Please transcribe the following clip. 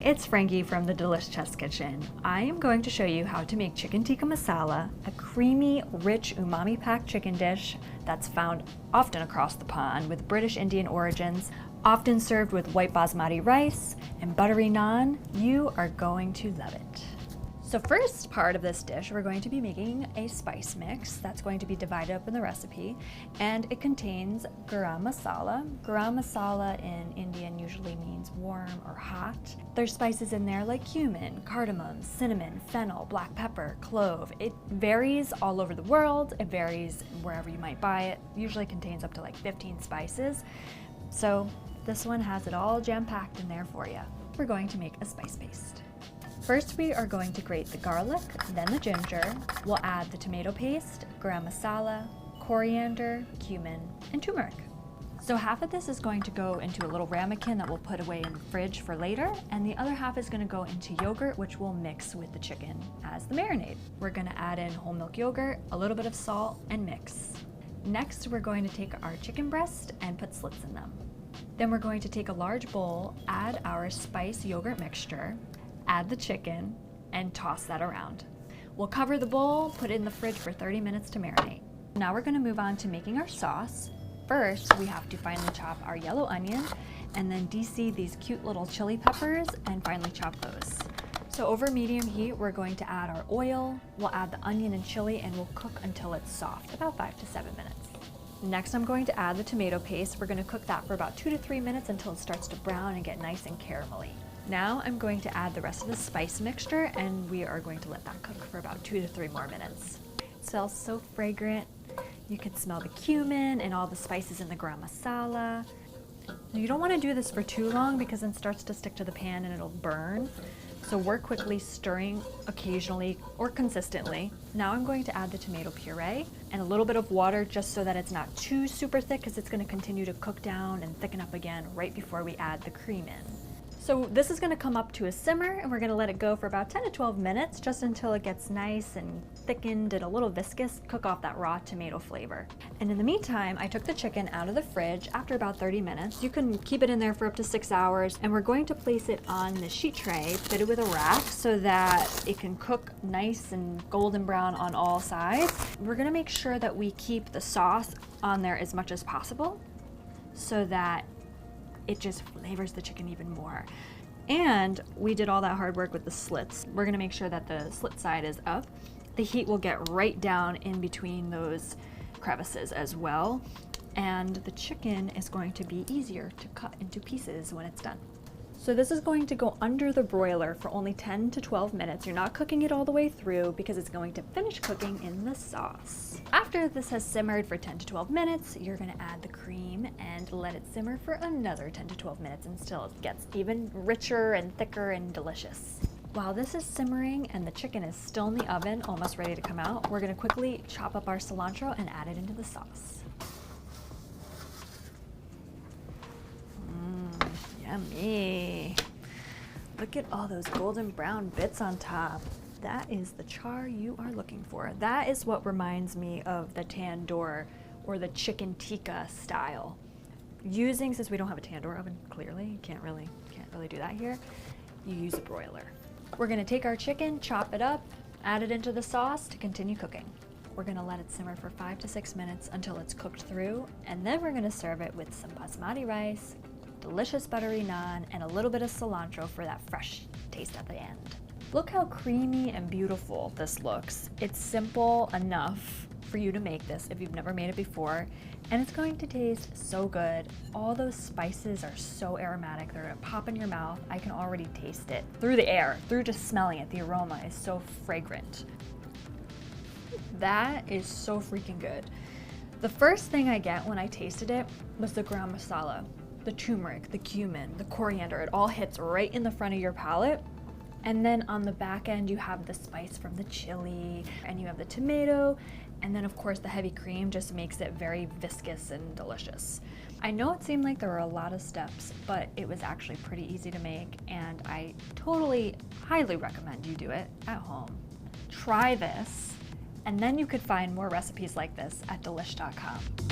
It's Frankie from the Delish Chest Kitchen. I am going to show you how to make chicken tikka masala, a creamy, rich, umami-packed chicken dish that's found often across the pond with British Indian origins, often served with white basmati rice and buttery naan. You are going to love it. So first part of this dish, we're going to be making a spice mix that's going to be divided up in the recipe, and it contains garam masala. Garam masala in Indian usually means warm or hot. There's spices in there like cumin, cardamom, cinnamon, fennel, black pepper, clove. It varies all over the world. It varies wherever you might buy it. It usually contains up to like 15 spices. So this one has it all jam-packed in there for you. We're going to make a spice paste. First, we are going to grate the garlic, then the ginger. We'll add the tomato paste, garam masala, coriander, cumin, and turmeric. So half of this is going to go into a little ramekin that we'll put away in the fridge for later, and the other half is going to go into yogurt, which we'll mix with the chicken as the marinade. We're going to add in whole milk yogurt, a little bit of salt, and mix. Next, we're going to take our chicken breast and put slits in them. Then we're going to take a large bowl, add our spice yogurt mixture, add the chicken, and toss that around. We'll cover the bowl, put it in the fridge for 30 minutes to marinate. Now we're gonna move on to making our sauce. First, we have to finely chop our yellow onion and then de-seed these cute little chili peppers and finely chop those. So over medium heat, we're going to add our oil, we'll add the onion and chili, and we'll cook until it's soft, about 5 to 7 minutes. Next, I'm going to add the tomato paste. We're gonna cook that for about 2 to 3 minutes until it starts to brown and get nice and caramelly. Now I'm going to add the rest of the spice mixture, and we are going to let that cook for about 2 to 3 more minutes. It smells so fragrant. You can smell the cumin and all the spices in the garam masala. You don't want to do this for too long because then it starts to stick to the pan and it'll burn. So work quickly, stirring occasionally or consistently. Now I'm going to add the tomato puree and a little bit of water just so that it's not too super thick, because it's going to continue to cook down and thicken up again right before we add the cream in. So this is going to come up to a simmer, and we're going to let it go for about 10 to 12 minutes, just until it gets nice and thickened and a little viscous. Cook off that raw tomato flavor. And in the meantime, I took the chicken out of the fridge after about 30 minutes. You can keep it in there for up to 6 hours, and we're going to place it on the sheet tray fitted with a rack so that it can cook nice and golden brown on all sides. We're going to make sure that we keep the sauce on there as much as possible so that it just flavors the chicken even more. And we did all that hard work with the slits. We're gonna make sure that the slit side is up. The heat will get right down in between those crevices as well. And the chicken is going to be easier to cut into pieces when it's done. So this is going to go under the broiler for only 10 to 12 minutes. You're not cooking it all the way through because it's going to finish cooking in the sauce. After this has simmered for 10 to 12 minutes, you're gonna add the cream and let it simmer for another 10 to 12 minutes until it gets even richer and thicker and delicious. While this is simmering and the chicken is still in the oven, almost ready to come out, we're gonna quickly chop up our cilantro and add it into the sauce. Yummy. Look at all those golden brown bits on top. That is the char you are looking for. That is what reminds me of the tandoor or the chicken tikka style. Since we don't have a tandoor oven, clearly, you can't really do that here, you use a broiler. We're gonna take our chicken, chop it up, add it into the sauce to continue cooking. We're gonna let it simmer for 5 to 6 minutes until it's cooked through, and then we're gonna serve it with some basmati rice, delicious buttery naan, and a little bit of cilantro for that fresh taste at the end. Look how creamy and beautiful this looks. It's simple enough for you to make this if you've never made it before, and it's going to taste so good. All those spices are so aromatic, they're gonna pop in your mouth. I can already taste it through the air, through just smelling it. The aroma is so fragrant. That is so freaking good. The first thing I get when I tasted it was the garam masala. The turmeric, the cumin, the coriander, it all hits right in the front of your palate. And then on the back end, you have the spice from the chili, and you have the tomato, and then of course the heavy cream just makes it very viscous and delicious. I know it seemed like there were a lot of steps, but it was actually pretty easy to make, and I totally, highly recommend you do it at home. Try this, and then you could find more recipes like this at delish.com.